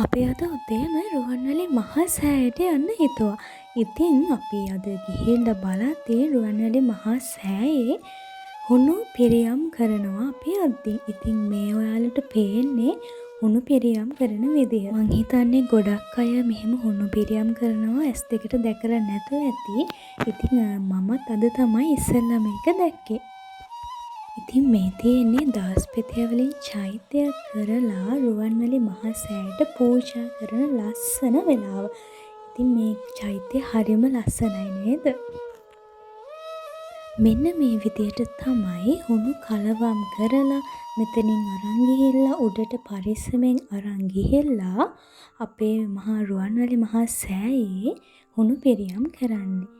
අපි අද උදේම රුවන්වැලි මහා සෑයට යන්න හිතුවා. ඉතින් අපි අද ගිහිල්ලා බලද්දී රුවන්වැලි මහා සෑයේ හුණු පිරියම් කරනවා අපි අද්දී. ඉතින් මේ ඔයාලට පේන්නේ හුණු පිරියම් කරන විදිය. මං හිතන්නේ ගොඩක් අය මෙහෙම හුණු පිරියම් කරනවා ඇස් දෙකට දැකලා නැතුව ඇති. ඉතින් මමත් අද තමයි ඉස්සෙල්ලා මේක දැක්කේ. ඉතින් මේ තියෙන්නේ දාස්පෙතිය වලින් චෛත්‍යයක් කරලා රුවන්වැලි මහා සෑයට පූජා කරන ලස්සන වෙලාව. ඉතින් මේ චෛත්‍යය හරිම ලස්සනයි නේද? මෙන්න මේ විදියට තමයි හුණු කලවම් කරලා මෙතනින් අරන් ගිහිල්ලා උඩට පරිස්සමෙන් අරන් ගිහිල්ලා අපේ මහා රුවන්වැලි මහා සෑයේ හුණු පිරියම් කරන්නේ.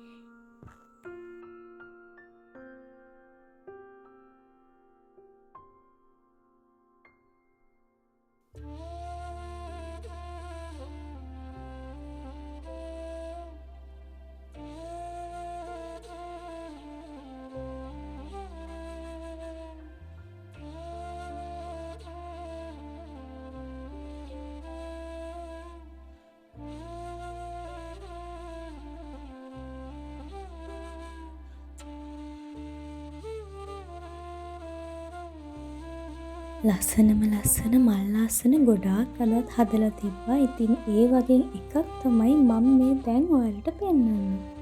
ලස්සනම ලස්සන මල් ආසන ගොඩාක් අදත් හදලා තිබ්බා. ඉතින් ඒ වගේ එකක් තමයි මම මේ දැන් ඔයාලට පෙන්වන්නේ.